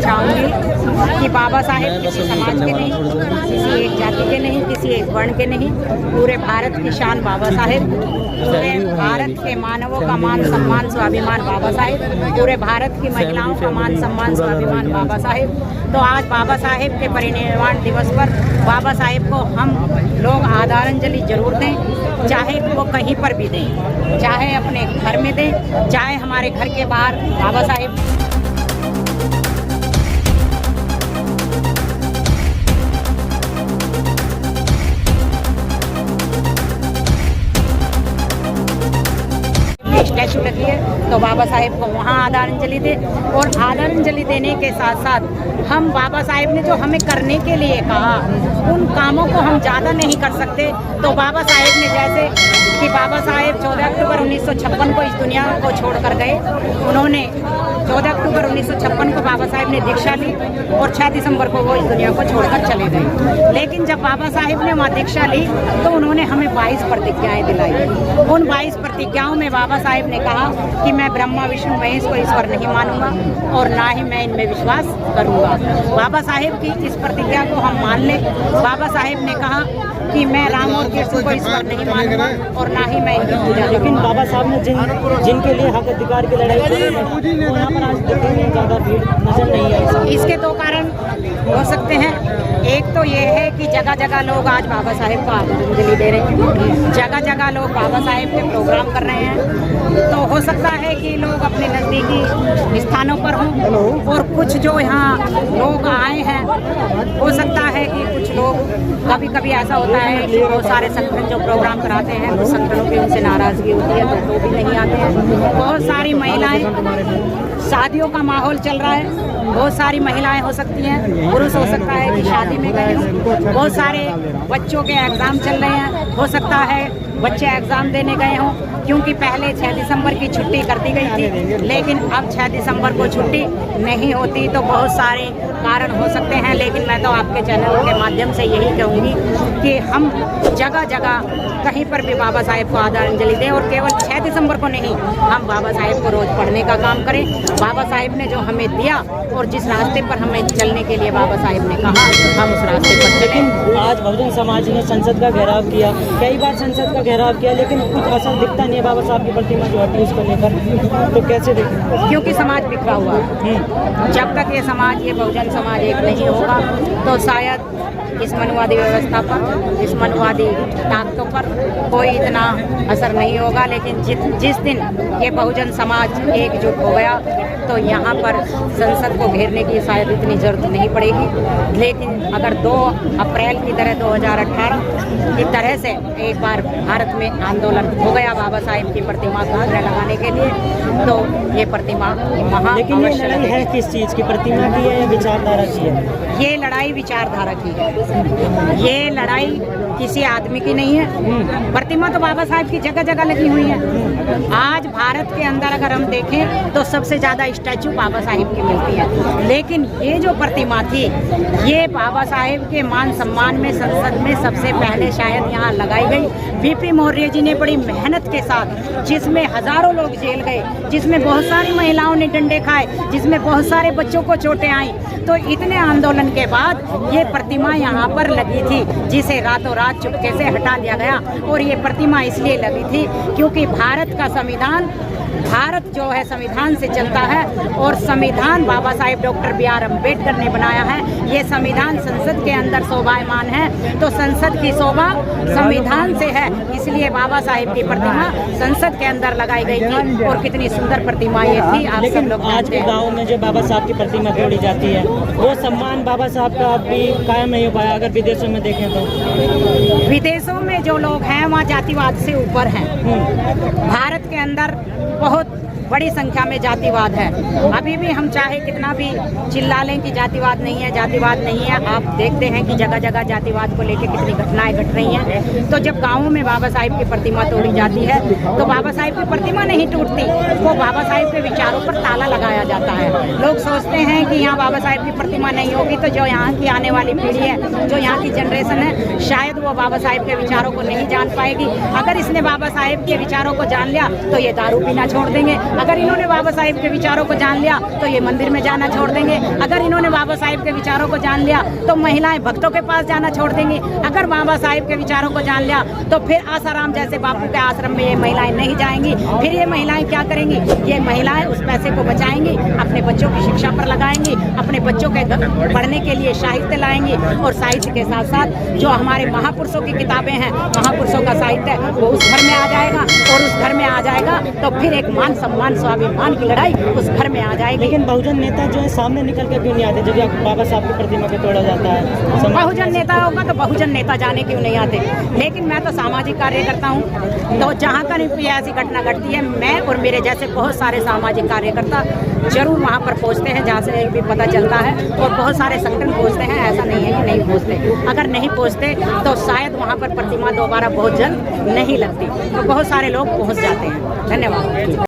चाहूँगी कि बाबा साहेब किसी समाज के नहीं, किसी एक जाति के नहीं, किसी एक वर्ण के नहीं, पूरे भारत की शान बाबा साहेब, पूरे भारत के मानवों का मान सम्मान स्वाभिमान बाबा साहेब, पूरे भारत की महिलाओं का मान सम्मान स्वाभिमान बाबा साहेब। तो आज बाबा साहेब के परिनिर्वाण दिवस पर बाबा साहेब को हम लोग आदरांजलि जरूर दें, चाहे वो कहीं पर भी दें, चाहे अपने घर में दें, चाहे हमारे घर के बाहर बाबा साहेब। स्टैचू लगी है तो बाबा साहेब को वहाँ आदरांजलि दे। और आदरांजलि देने के साथ साथ हम बाबा साहेब ने जो हमें करने के लिए कहा उन कामों को हम ज़्यादा नहीं कर सकते। तो बाबा साहेब ने जैसे कि बाबा साहेब 14 अक्टूबर 1956 को इस दुनिया को छोड़कर गए, उन्होंने 14 अक्टूबर 1956 को बाबा साहेब ने दीक्षा ली और 6 दिसंबर को वो इस दुनिया को छोड़कर चले गए। लेकिन जब बाबा साहेब ने वहाँ दीक्षा ली तो उन्होंने हमें 22 प्रतिज्ञाएं दिलाई। उन 22 प्रतिज्ञाओं में बाबा साहेब ने कहा कि मैं ब्रह्मा विष्णु महेश को ईश्वर नहीं मानूंगा और ना ही मैं इनमें विश्वास करूंगा। बाबा साहेब की इस प्रतिज्ञा को हम मान लें। बाबा साहेब ने कहा कि मैं राम और कृष्ण को ईश्वर नहीं मानूंगा और ना ही मैं इनकी पूजा। लेकिन बाबा साहब ने जिनके लिए हक अधिकार की लड़ाई की वहाँ पर आज दिल्ली में ज़्यादा भीड़ नजर नहीं आई। इसके 2 कारण हो सकते हैं। एक तो ये है कि जगह जगह लोग आज बाबा साहेब को आदरांजलि दे रहे हैं, जगह जगह लोग बाबा साहेब के प्रोग्राम कर रहे हैं। तो हो सकता है कि लोग अपने नज़दीकी स्थानों पर हों और कुछ जो यहाँ लोग आए हैं, हो सकता है कि कुछ लोग कभी कभी ऐसा होता है कि बहुत सारे संगठन जो प्रोग्राम कराते हैं उस संगठनों की उनसे नाराज़गी होती है तो भी नहीं आते हैं। बहुत सारी महिलाएं, शादियों का माहौल चल रहा है, बहुत सारी महिलाएं हो सकती हैं, पुरुष हो सकता है कि शादी में गए हों, बहुत सारे बच्चों के एग्ज़ाम चल रहे हैं, हो सकता है बच्चे एग्ज़ाम देने गए हों, क्योंकि पहले 6 दिसंबर की छुट्टी कर दी गई थी, लेकिन अब 6 दिसंबर को छुट्टी नहीं होती। तो बहुत सारे कारण हो सकते हैं। लेकिन मैं तो आपके चैनल के माध्यम से यही कहूँगी कि हम जगह जगह कहीं पर भी बाबा साहेब को आदरांजलि दें और केवल 6 दिसंबर को नहीं, हम बाबा साहेब को रोज़ पढ़ने का काम करें। बाबा साहेब ने जो हमें दिया और जिस रास्ते पर हमें चलने के लिए बाबा साहेब ने कहा, हम उस रास्ते पर चलें। आज बहुजन समाज ने संसद का घेराव किया, कई बार संसद का घेराव किया, लेकिन कुछ असर दिखता नहीं है बाबा साहब की प्रतिमा जो हटी उसको लेकर। तो कैसे देखें? क्योंकि समाज बिखरा हुआ है। जब तक ये समाज, ये बहुजन समाज एक नहीं होगा तो शायद इस मनुवादी व्यवस्था पर, इस मनुवादी ताकतों पर कोई इतना असर नहीं होगा। लेकिन जिस दिन ये बहुजन समाज एकजुट हो गया तो यहाँ पर संसद को घेरने की शायद इतनी ज़रूरत नहीं पड़ेगी। लेकिन अगर 2 अप्रैल की तरह 2018 की तरह से एक बार भारत में आंदोलन हो गया बाबा साहेब की प्रतिमा को लगाने के लिए, तो ये प्रतिमा वहाँ। लेकिन ये लड़ाई है किस चीज़ की, प्रतिमा की है या विचारधारा की है? ये लड़ाई विचारधारा की है, ये लड़ाई किसी आदमी की नहीं है। प्रतिमा तो बाबा साहब की जगह जगह लगी हुई है। आज भारत के अंदर अगर हम देखें तो सबसे ज़्यादा स्टैचू बाबा साहेब की मिलती है। लेकिन ये जो प्रतिमा थी, ये बाबा साहेब के मान सम्मान में संसद में सबसे पहले शायद यहाँ लगाई गई। बीपी मौर्य जी ने बड़ी मेहनत के साथ, जिसमें हज़ारों लोग जेल गए, जिसमें बहुत सारी महिलाओं ने डंडे खाए, जिसमें बहुत सारे बच्चों को चोटें आई, तो इतने आंदोलन के बाद ये प्रतिमा यहाँ पर लगी थी, जिसे रातों रात चुपके से हटा दिया गया। और ये प्रतिमा इसलिए लगी थी क्योंकि भारत का संविधान, भारत जो है संविधान से चलता है और संविधान बाबा साहेब डॉक्टर BR अम्बेडकर ने बनाया है। ये संविधान संसद के अंदर शोभायमान है, तो संसद की शोभा संविधान से है, इसलिए बाबा साहेब की प्रतिमा संसद के अंदर लगाई गई थी। और कितनी सुंदर प्रतिमा ये थी, आप सब लोग आज के गाँव में जो बाबा साहब की प्रतिमा तोड़ी जाती है, वो सम्मान बाबा साहब का अभी कायम नहीं हो पाया। अगर विदेशों में देखें तो विदेशों में जो लोग हैं वहाँ जातिवाद से ऊपर हैं। भारत के अंदर बहुत बड़ी संख्या में जातिवाद है। अभी भी हम चाहे कितना भी चिल्ला लें कि जातिवाद नहीं है, जातिवाद नहीं है, आप देखते हैं कि जगह जगह जातिवाद को लेकर कितनी घटनाएं घट रही हैं। तो जब गाँवों में बाबा साहिब की प्रतिमा तोड़ी जाती है तो बाबा साहिब की प्रतिमा नहीं टूटती, वो बाबा साहिब के विचारों पर ताला लगाया जाता है। लोग सोचते हैं कि यहाँ बाबा साहिब की प्रतिमा नहीं होगी तो जो यहाँ की आने वाली पीढ़ी है, जो यहाँ की जनरेशन है, शायद वो बाबा साहिब के विचारों को नहीं जान पाएगी। अगर इसने बाबा साहिब के विचारों को जान लिया तो ये दारू पीना छोड़ देंगे, अगर इन्होंने बाबा साहेब के विचारों को जान लिया तो ये मंदिर में जाना छोड़ देंगे। अगर इन्होंने बाबा साहेब के विचारों को जान लिया तो महिलाएं भक्तों के पास जाना छोड़ देंगी। अगर बाबा साहेब के विचारों को जान लिया तो फिर आसाराम जैसे बापू के आश्रम में ये महिलाएं नहीं जाएंगी। फिर ये महिलाएं क्या करेंगी? ये महिलाएं उस पैसे को बचाएंगी, अपने बच्चों की शिक्षा पर लगाएंगी, अपने बच्चों के पढ़ने के लिए साहित्य लाएंगी और साहित्य के साथ साथ जो हमारे महापुरुषों की किताबें हैं, महापुरुषों का साहित्य वो उस घर में आ जाएगा और उस घर में आ जाएगा तो फिर एक मान सम्मान स्वाभिमान की लड़ाई उस घर में आ जाएगी। लेकिन बहुजन नेता जो है सामने निकल कर क्यों नहीं आते जब बाबा साहब की प्रतिमा को तोड़ा जाता है? बहुजन नेता होगा तो बहुजन नेता जाने क्यों नहीं आते? लेकिन मैं तो सामाजिक कार्य करता हूँ, तो जहाँ का भी ऐसी घटना घटती है मैं और मेरे जैसे बहुत सारे सामाजिक कार्यकर्ता जरूर वहाँ पर पहुँचते हैं, जहाँ से भी पता चलता है, और बहुत सारे संगठन पहुँचते हैं। ऐसा नहीं है कि नहीं पहुँचते। अगर नहीं पहुँचते तो शायद वहाँ पर प्रतिमा दोबारा बहुत जल्द नहीं लगती, तो बहुत सारे लोग पहुँच जाते हैं। धन्यवाद।